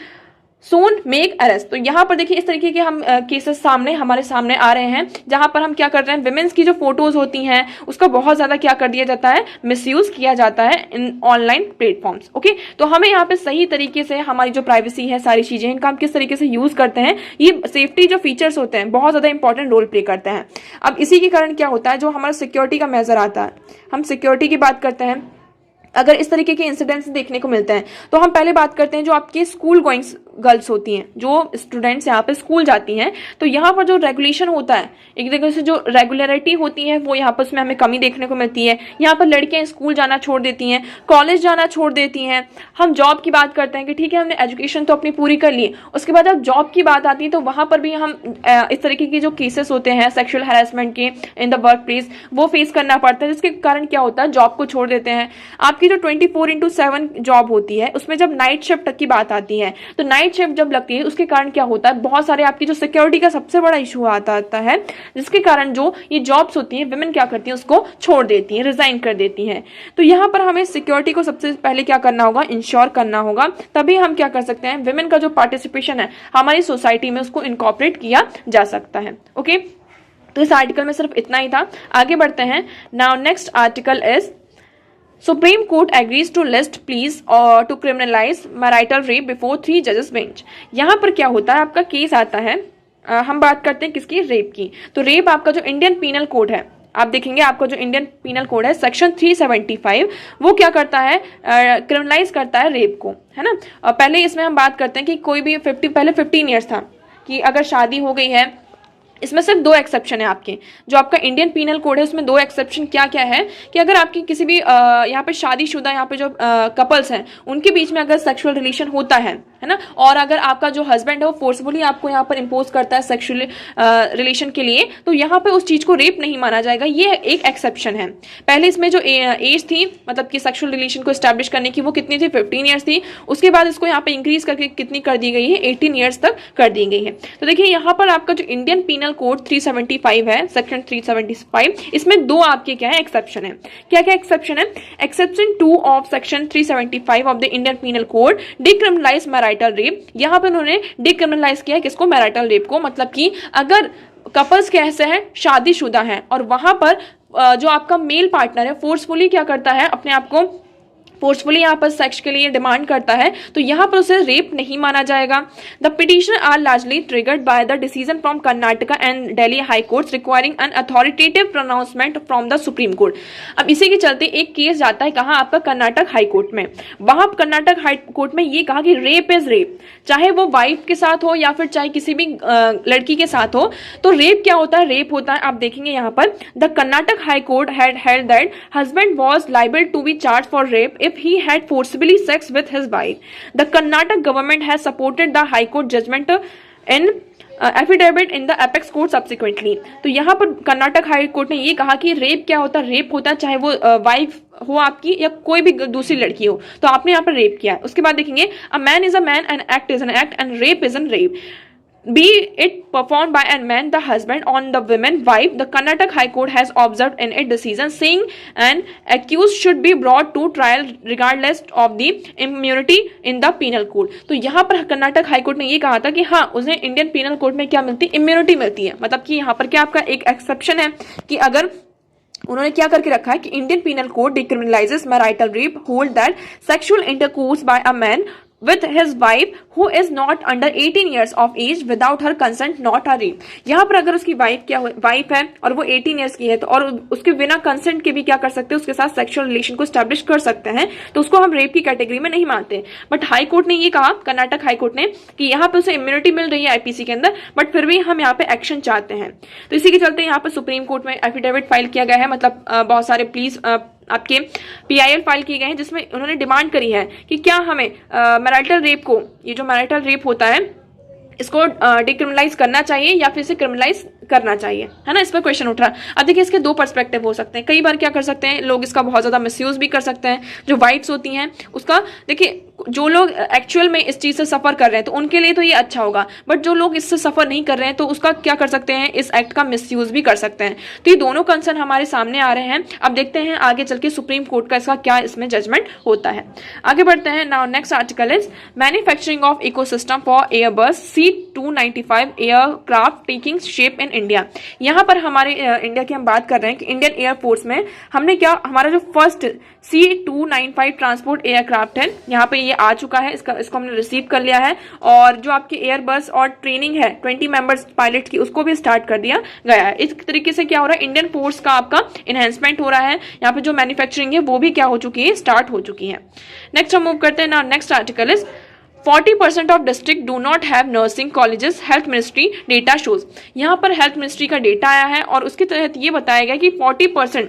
soon make arrest. तो यहाँ पर देखिए इस तरीके के हम cases हमारे सामने आ रहे हैं, जहां पर हम क्या कर रहे हैं, विमेंस की जो फोटोज होती हैं उसका बहुत ज्यादा क्या कर दिया जाता है, मिसयूज किया जाता है इन ऑनलाइन प्लेटफॉर्म्स। ओके, तो हमें यहाँ पे सही तरीके से हमारी जो प्राइवेसी है, सारी चीजें, इनका हम किस तरीके से यूज करते हैं, ये सेफ्टी जो फीचर्स होते हैं बहुत ज्यादा इंपॉर्टेंट रोल प्ले करते हैं। अब इसी के कारण क्या होता है, जो हमारा सिक्योरिटी का मेजर आता है, हम सिक्योरिटी की बात करते हैं, अगर इस तरीके के इंसिडेंट्स देखने को मिलते हैं तो हम पहले बात करते हैं जो आपकी स्कूल गोइंग गर्ल्स होती हैं, जो स्टूडेंट्स यहाँ पे स्कूल जाती हैं, तो यहाँ पर जो रेगुलेशन होता है, एक तरीके से जो रेगुलरिटी होती है वो यहाँ पर उसमें हमें कमी देखने को मिलती है। यहाँ पर लड़कियां स्कूल जाना छोड़ देती हैं, कॉलेज जाना छोड़ देती हैं। हम जॉब की बात करते हैं कि ठीक है हमने एजुकेशन तो अपनी पूरी कर ली, उसके बाद जब जॉब की बात आती है तो वहां पर भी हम इस तरीके की जो केसेस होते हैं सेक्सुअल हैरेसमेंट के इन द वर्क प्लेस, वो फेस करना पड़ता है, जिसके कारण क्या होता है, जॉब को छोड़ देते हैं। आपकी जो 24/7 जॉब होती है उसमें जब नाइट शिफ्ट की बात आती है, तो नाइट शिफ्ट जब लगती है उसके कारण क्या होता है, बहुत सारे आपकी जो सिक्योरिटी का सबसे बड़ा इशू आता है, जिसके कारण जो ये जॉब्स होती हैं विमेन क्या करती हैं, उसको छोड़ देती हैं, रिजाइन कर देती हैं। तो यहाँ पर हमें सिक्योरिटी को सबसे पहले क्या करना होगा, इंश्योर करना होगा, तभी हम क्या कर सकते हैं, विमेन का जो पार्टिसिपेशन है हमारी सोसाइटी में उसको इनकॉर्पोरेट किया जा सकता है। ओके, तो इस आर्टिकल में सिर्फ इतना ही था। आगे बढ़ते हैं। Now next article is Supreme Court agrees to list pleas to criminalize marital rape before 3 judges bench। यहाँ पर क्या होता है, आपका केस आता है, हम बात करते हैं किसकी, रेप की। तो रेप आपका जो इंडियन पीनल कोड है, आप देखेंगे आपका जो इंडियन पीनल कोड है सेक्शन 375, वो क्या करता है, क्रिमिनलाइज करता है रेप को, है ना। पहले इसमें हम बात करते हैं कि कोई भी पहले 15 ईयर्स था कि अगर शादी हो गई है, इसमें सिर्फ 2 एक्सेप्शन है आपके, जो आपका इंडियन पीनल कोड है उसमें 2 एक्सेप्शन क्या क्या है कि अगर आपकी किसी भी यहाँ पे शादीशुदा यहाँ पे जो कपल्स हैं उनके बीच में अगर सेक्सुअल रिलेशन होता है है ना। और अगर आपका जो हस्बैंड है वो फोर्सफुली आपको यहाँ पर इम्पोज करता है सेक्सुअल रिलेशन के लिए, तो यहाँ पर उस चीज को रेप नहीं माना जाएगा। ये एक एक्सेप्शन है। पहले इसमें जो एज थी मतलब कि सेक्सुअल रिलेशन को एस्टैब्लिश करने की वो कितनी थी, 15 ईयर्स थी। उसके बाद इसको यहाँ पे इंक्रीज करके कितनी कर दी गई है, 18 ईयर्स तक कर दी गई है। तो देखिए यहाँ पर आपका जो इंडियन पीनल कोड 375 है, सेक्शन 375, इसमें दो आपके क्या है एक्सेप्शन है। क्या क्या एक्सेप्शन है? Exception 2 of section 375 of the Indian penal code decriminalise marital rape. यहाँ पर उन्होंने डिक्रिमिनलाइज किया किसको, मैरिटल रेप को। मतलब कि अगर कपल्स कैसे हैं, शादीशुदा हैं और वहां पर जो आपका मेल पार्टनर है फोर्सफुली क्या करता है, अपने आप को फोर्सफुली यहाँ पर सेक्स के लिए डिमांड करता है, तो यहाँ पर उसे रेप नहीं माना जाएगा। The petition are largely triggered by the decision from Karnataka and Delhi high courts requiring an authoritative pronouncement from the supreme court. अब इसी के चलते एक केस जाता है कहाँ, आपका कर्नाटक हाई कोर्ट में। वहां कर्नाटक हाई कोर्ट में ये कहा कि रेप इज रेप, चाहे वो वाइफ के साथ हो या फिर चाहे किसी भी लड़की के साथ हो, तो रेप क्या होता है, रेप होता है। आप देखेंगे यहाँ पर the Karnataka high court had held that husband was liable to be charge for rape if he had forcibly sex with his wife. The Karnataka government has supported the High Court judgment in affidavit in the apex court subsequently. तो यहाँ पर Karnataka high court ने ये कहा कि rape क्या होता है, रेप होता है चाहे वो वाइफ हो आपकी या कोई भी दूसरी लड़की हो, तो आपने यहाँ पर रेप किया है। उसके बाद देखेंगे a man is a man and act is an act and rape is an rape be it performed by a man, the husband, on the woman, wife. The Karnataka High Court has observed in its decision saying an accused should be brought to trial regardless of the immunity in the penal code. तो यहाँ पर Karnataka high court ने ये कहा था कि हाँ उसे इंडियन पीनल कोड में क्या मिलती है, इम्यूनिटी मिलती है। मतलब कि यहाँ पर क्या आपका एक एक्सेप्शन है कि अगर उन्होंने क्या करके रखा है कि Indian penal code decriminalises marital rape, hold that sexual intercourse by a man with his wife who is not under 18 years of age without her consent not a rape. यहाँ पर अगर उसकी वाइफ है और वो 18 years की है तो और उसके बिना कंसेंट के भी क्या कर सकते हैं, उसके साथ सेक्सुअल रिलेशन को स्टैब्लिश कर सकते हैं, तो उसको हम रेप की कैटेगरी में नहीं मानते। बट हाई कोर्ट ने ये कहा, कर्नाटक हाई कोर्ट ने, कि यहाँ पे उसे इम्यूनिटी मिल रही है आईपीसी के अंदर, बट फिर भी हम यहाँ पे एक्शन चाहते हैं। तो इसी के चलते यहाँ पर सुप्रीम कोर्ट में एफिडेविट फाइल किया गया है। मतलब बहुत सारे प्लीज आपके पीआईएल फाइल किए गए हैं जिसमें उन्होंने डिमांड करी है कि क्या हमें मैरिटल रेप को, ये जो मैरिटल रेप होता है इसको डिक्रिमिनलाइज करना चाहिए या फिर इसे क्रिमिनलाइज करना चाहिए, है ना। इस पर क्वेश्चन उठ रहा है। अब देखिए इसके दो पर्सपेक्टिव हो सकते हैं। कई बार क्या कर सकते हैं लोग, इसका बहुत ज्यादा मिसयूज भी कर सकते हैं। जो वाइफ्स होती हैं उसका, देखिए जो लोग एक्चुअल में इस चीज से सफर कर रहे हैं तो उनके लिए तो ये अच्छा होगा, बट जो लोग इससे सफर नहीं कर रहे हैं तो उसका क्या कर सकते हैं, इस एक्ट का मिसयूज भी कर सकते हैं। तो ये दोनों कंसर्न हमारे सामने आ रहे हैं। अब देखते हैं आगे चल के सुप्रीम कोर्ट का इसका क्या इसमें जजमेंट होता है। आगे बढ़ते हैं। Now next article is manufacturing of ecosystem for Airbus C295 aircraft taking shape in India. यहाँ पर हमारे इंडिया की हम बात कर रहे हैं कि इंडियन एयरफोर्स में हमने क्या, हमारा जो फर्स्ट C295 ट्रांसपोर्ट एयरक्राफ्ट है यहाँ पे ये आ चुका है, इसको हमने रिसीव कर लिया है। और जो आपके एयरबस और ट्रेनिंग है 20 मेंबर्स पायलट की, उसको भी स्टार्ट कर दिया गया है। इस तरीके से क्या हो रहा है, इंडियन फोर्स का आपका एनहेंसमेंट हो रहा है। यहाँ पे जो मैन्युफैक्चरिंग है वो भी क्या हो चुकी है, स्टार्ट हो चुकी है। नेक्स्ट हम मूव करते हैं। Now next article is 40% of district do not have nursing colleges, health ministry data shows. यहाँ पर हेल्थ मिनिस्ट्री का डेटा आया है और उसके तहत ये बताया गया कि 40%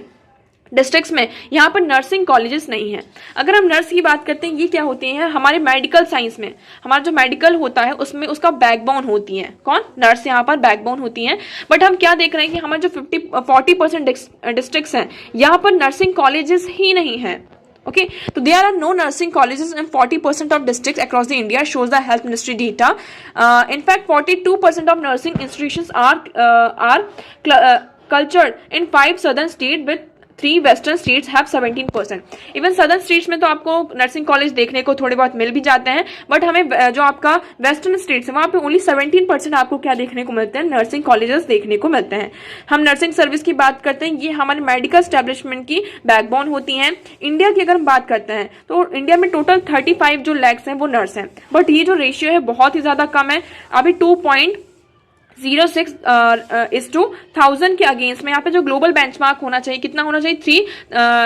डिस्ट्रिक्ट्स में यहाँ पर नर्सिंग कॉलेजेस नहीं है। अगर हम नर्स की बात करते हैं, ये क्या होती हैं, हमारे मेडिकल साइंस में हमारा जो मेडिकल होता है उसमें उसका बैकबोन होती है। कौन? नर्स यहाँ पर बैकबोन होती हैं। बट हम क्या देख रहे हैं कि हमारे जो 40% डिस्ट्रिक्ट्स हैं यहाँ पर नर्सिंग कॉलेजेस ही नहीं है। Okay, so there are no nursing colleges in 40% of districts across the India, shows the health ministry data. In fact, 42% of nursing institutions are cultured in 5 southern states with 3 western states have 17%। Even southern states में तो आपको nursing college देखने को थोड़े बहुत मिल भी जाते हैं, बट हमें जो आपका वेस्टर्न स्टेट्स है वहां पे ओनली 17% आपको क्या देखने को मिलते हैं, नर्सिंग कॉलेजेस देखने को मिलते हैं। हम नर्सिंग सर्विस की बात करते हैं, ये हमारे मेडिकल स्टैब्लिशमेंट की बैकबोन होती हैं। इंडिया की अगर हम बात करते हैं तो इंडिया में टोटल 35 जो लैक्स हैं वो नर्स हैं, बट ये जो रेशियो है बहुत ही ज्यादा कम है। अभी 0.06:1000 के अगेंस्ट में यहाँ पे जो ग्लोबल बेंचमार्क होना चाहिए कितना होना चाहिए,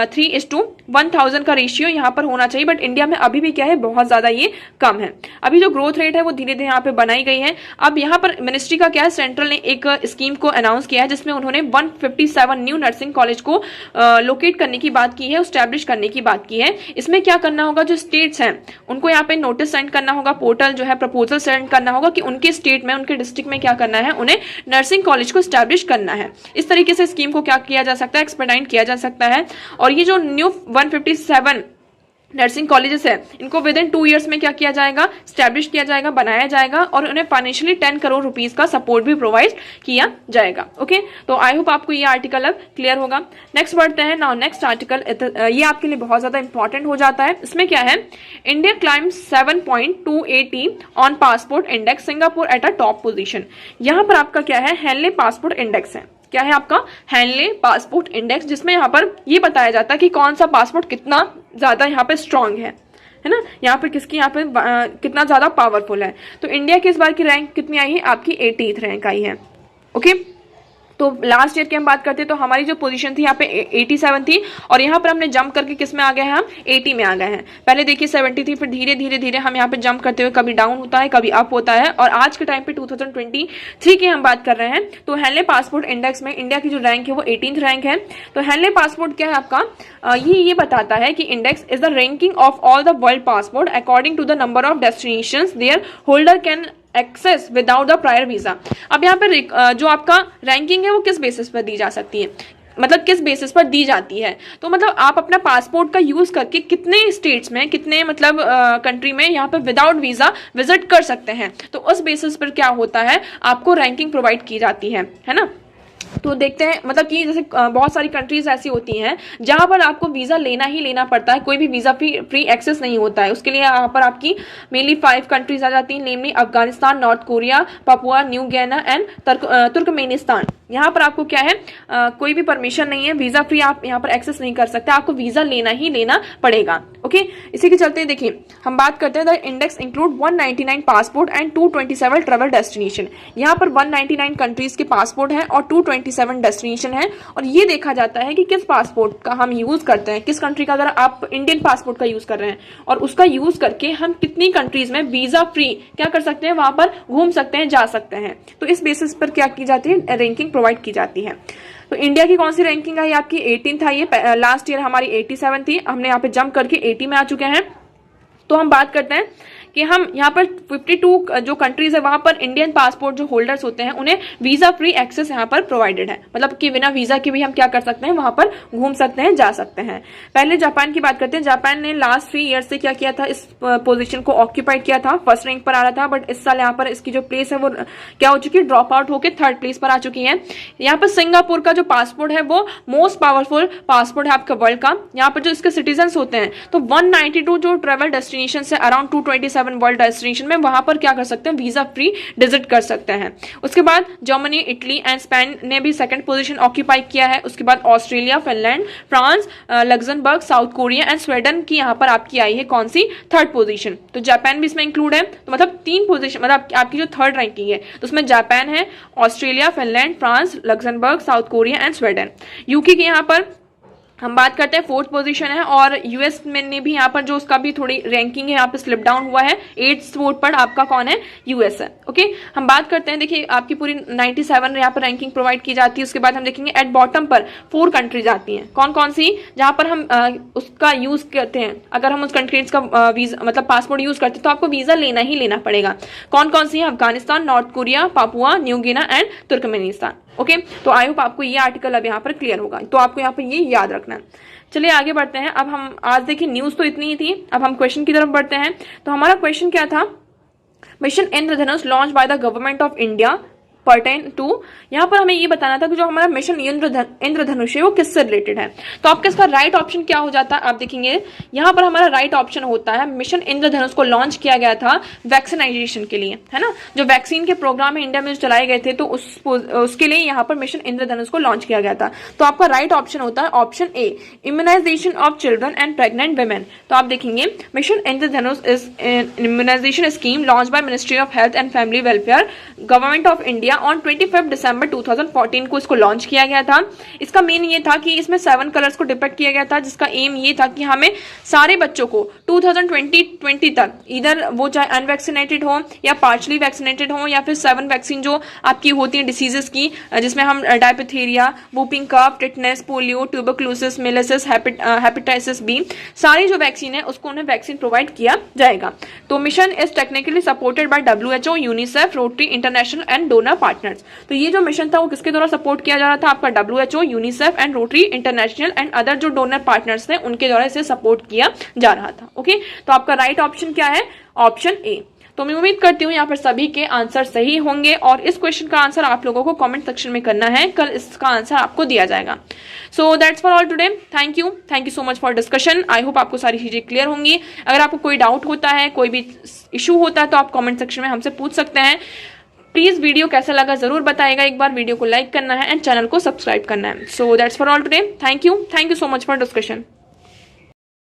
3:1000 का रेशियो यहाँ पर होना चाहिए। बट इंडिया में अभी भी क्या है, बहुत ज्यादा ये कम है। अभी जो ग्रोथ रेट है वो धीरे धीरे यहाँ पे बनाई गई है। अब यहाँ पर मिनिस्ट्री का क्या है, सेंट्रल ने एक स्कीम को अनाउंस किया है जिसमें उन्होंने 157 न्यू नर्सिंग कॉलेज को लोकेट करने की बात की है, एस्टैब्लिश करने की बात की है। इसमें क्या करना होगा, जो स्टेट्स हैं उनको यहाँ पे नोटिस सेंड करना होगा, पोर्टल जो है प्रपोजल सेंड करना होगा कि उनके स्टेट में, उनके डिस्ट्रिक्ट में क्या करना है, उन्हें नर्सिंग कॉलेज को एस्टैब्लिश करना है। इस तरीके से स्कीम को क्या किया जा सकता है, एक्सपेडाइट किया जा सकता है। और ये जो न्यू 157 नर्सिंग कॉलेजेस है इनको विद इन 2 ईयर्स में क्या किया जाएगा, स्टैब्लिश किया जाएगा, बनाया जाएगा और उन्हें फाइनेंशियली 10 करोड़ रुपीस का सपोर्ट भी प्रोवाइड किया जाएगा। ओके, तो आई होप आपको ये आर्टिकल अब क्लियर होगा। नेक्स्ट बढ़ते हैं। नाउ नेक्स्ट आर्टिकल, ये आपके लिए बहुत ज्यादा इंपॉर्टेंट हो जाता है। इसमें क्या है, India climb 7.280 on passport index, Singapore at a top position. यहाँ पर आपका क्या है, हेनले पासपोर्ट इंडेक्स है। क्या है आपका, हेनले पासपोर्ट इंडेक्स, जिसमें यहाँ पर ये बताया जाता है कि कौन सा पासपोर्ट कितना ज्यादा यहाँ पे स्ट्रांग है ना, यहाँ पे किसकी यहाँ पे कितना ज्यादा पावरफुल है। तो इंडिया की इस बार की रैंक कितनी आई है, आपकी 80th रैंक आई है। ओके, तो लास्ट ईयर की हम बात करते हैं तो हमारी जो पोजीशन थी यहाँ पे 87 थी और यहाँ पर हमने जंप करके किस में आ गए हैं, हम 80 में आ गए हैं। पहले देखिए 70 थी, फिर धीरे धीरे धीरे हम यहाँ पे जंप करते हुए कभी डाउन होता है, कभी अप होता है और आज के टाइम पे 2023 की हम बात कर रहे हैं। तो हेनले पासपोर्ट इंडेक्स में इंडिया की जो रैंक है वो 18th रैंक है। तो हेनले पासपोर्ट क्या है आपका, ये बताता है कि index is the ranking of all the world passport according to the number of destinations their holder can access without the prior visa. अब यहाँ पर जो आपका रैंकिंग है वो किस बेसिस पर दी जा सकती है, मतलब किस बेसिस पर दी जाती है। तो मतलब आप अपना पासपोर्ट का यूज करके कितने स्टेट्स में, कितने मतलब कंट्री में यहाँ पे विदाउट वीजा विजिट कर सकते हैं, तो उस बेसिस पर क्या होता है, आपको रैंकिंग प्रोवाइड की जाती है ना। तो देखते हैं, मतलब कि जैसे बहुत सारी कंट्रीज ऐसी होती हैं जहां पर आपको वीजा लेना ही लेना पड़ता है, कोई भी वीजा फ्री एक्सेस नहीं होता है। उसके लिए यहाँ पर आपकी मेनली 5 कंट्रीज आ जाती हैं, namely Afghanistan, North Korea, Papua New Guinea and Turkmenistan. यहाँ पर आपको क्या है, कोई भी परमिशन नहीं है, वीजा फ्री आप यहाँ पर एक्सेस नहीं कर सकते, आपको वीजा लेना ही लेना पड़ेगा। ओके, इसी के चलते देखिए हम बात करते हैं, the index include 199 passport and 227 travel destination. यहाँ पर 199 कंट्रीज के पासपोर्ट हैं और 227 डेस्टिनेशन है। और ये देखा जाता है कि किस पासपोर्ट का हम यूज करते हैं, किस कंट्री का, अगर आप इंडियन पासपोर्ट का यूज कर रहे हैं और उसका यूज करके हम कितनी कंट्रीज में वीजा फ्री क्या कर सकते हैं, वहां पर घूम सकते हैं, जा सकते हैं। तो इस बेसिस पर क्या की जाती है, रैंकिंग प्रोवाइड की जाती है। तो इंडिया की कौन सी रैंकिंग आई, आपकी 18th आई है। लास्ट ईयर हमारी 87 थी, हमने यहाँ पे जंप करके 80 में आ चुके हैं। तो हम बात करते हैं कि हम यहाँ पर 52 जो कंट्रीज है वहां पर इंडियन पासपोर्ट जो होल्डर्स होते हैं उन्हें वीजा फ्री एक्सेस यहाँ पर प्रोवाइडेड है, मतलब कि बिना वीजा के भी हम क्या कर सकते हैं, वहां पर घूम सकते हैं, जा सकते हैं। पहले जापान की बात करते हैं। जापान ने लास्ट 3 ईयर से क्या किया था, इस पोजीशन को ऑक्यूपाइड किया था, फर्स्ट रैंक पर आ रहा था, बट इस साल यहाँ पर इसकी जो प्लेस है वो क्या हो चुकी है, ड्रॉप आउट होकर 3rd प्लेस पर आ चुकी है। यहाँ पर सिंगापुर का जो पासपोर्ट है वो मोस्ट पावरफुल पासपोर्ट है आपका वर्ल्ड का। यहाँ पर जो इसके सिटीजन होते हैं तो 192 जो ट्रेवल डेस्टिनेशन से अराउंड 227 वर्ल्ड डेस्टिनेशन में वहां पर क्या कर सकते हैं, वीजा फ्री विजिट कर सकते हैं। उसके बाद जर्मनी, इटली एंड स्पेन ने भी 2nd पोजीशन ऑक्यूपाई किया है। उसके बाद Australia, Finland, France, Luxembourg, south Korea and Sweden की यहाँ पर आपकी आई है कौन सी, 3rd पोजीशन। तो जापान भी इसमें इंक्लूड है। तो मतलब 3 पोजीशन, मतलब आपकी जो 3rd रैंकिंग है तो उसमें जापान है, Australia, Finland, France, Luxembourg, south Korea and Sweden. UK की यहाँ पर हम बात करते हैं 4th पोजीशन है और यूएस में ने भी यहाँ पर जो उसका भी थोड़ी रैंकिंग है यहाँ पे स्लिप डाउन हुआ है, 8th स्पॉट पर आपका कौन है, यूएस है। ओके, हम बात करते हैं, देखिए आपकी पूरी 97 यहाँ पर रैंकिंग प्रोवाइड की जाती है। उसके बाद हम देखेंगे एट बॉटम पर 4 कंट्रीज आती हैं, कौन कौन सी, जहां पर हम उसका यूज करते हैं। अगर हम उस कंट्रीज का वीजा मतलब पासपोर्ट यूज करते हैं तो आपको वीजा लेना ही लेना पड़ेगा। कौन कौन सी है, Afghanistan, North Korea, Papua New Guinea and Turkmenistan. Okay, तो आई होप आपको ये आर्टिकल अब यहाँ पर क्लियर होगा, तो आपको यहाँ पर ये याद रखना है। चलिए आगे बढ़ते हैं। अब हम आज देखिए न्यूज तो इतनी ही थी, अब हम क्वेश्चन की तरफ बढ़ते हैं। तो हमारा क्वेश्चन क्या था, mission Indradhanush launch by the government of India pertain to. यहाँ पर हमें ये बताना था कि जो हमारा मिशन इंद्रधनुष है वो किससे रिलेटेड है। तो आपका इसका राइट ऑप्शन क्या हो जाता है, आप देखेंगे यहाँ पर हमारा राइट ऑप्शन होता है मिशन इंद्रधनुष को लॉन्च किया गया था वैक्सीनाइजेशन के लिए, है ना। जो वैक्सीन के प्रोग्राम इंडिया में चलाए गए थे तो उसके लिए यहाँ पर मिशन इंद्रधनुष को लॉन्च किया गया था। तो आपका राइट ऑप्शन होता है option A, immunisation of children and pregnant women. तो आप देखेंगे mission Indradhanush is immunisation scheme launch by ministry of health and family welfare, government of India India on 25 December 2014 को इसको लॉन्च किया गया था। इसका मेन ये था कि इसमें 7 कलर्स को डिपिक्ट किया गया था, जिसका एम ये था कि हमें सारे बच्चों को 2020 तक इधर वो चाहे अनवैक्सीनेटेड हो या पार्शली वैक्सीनेटेड हो या फिर 7 वैक्सीन जो आपकी होती है डिसीजेस की, जिसमें हम diphtheria, whooping cough, tetanus, polio, tuberculosis, measles, hepatitis B, सारी जो वैक्सीन है उसको उन्हें वैक्सीन प्रोवाइड किया जाएगा। तो mission is technically supported by WHO, UNICEF, rotary international and donor partners. तो ये जो मिशन था वो किसके द्वारा सपोर्ट किया जा रहा था? आपका WHO, UNICEF and rotary international and other जो डोनर पार्टनर्स थे उनके द्वारा इसे सपोर्ट किया जा रहा था। ओके, तो आपका राइट ऑप्शन क्या है? ऑप्शन ए। तो मैं उम्मीद करती हूँ यहाँ पर सभी के आंसर सही होंगे और इस क्वेश्चन का आंसर आप लोगों को कमेंट सेक्शन में करना है, कल इसका आंसर आपको दिया जाएगा। So that's for all today. Thank you so much for discussion. I hope आपको सारी चीजें क्लियर होंगी। अगर आपको कोई डाउट होता है, कोई भी इशू होता है तो आप कमेंट सेक्शन में हमसे पूछ सकते हैं। प्लीज वीडियो कैसा लगा जरूर बताइएगा, एक बार वीडियो को लाइक करना है एंड चैनल को सब्सक्राइब करना है। So that's for all today. Thank you so much for discussion.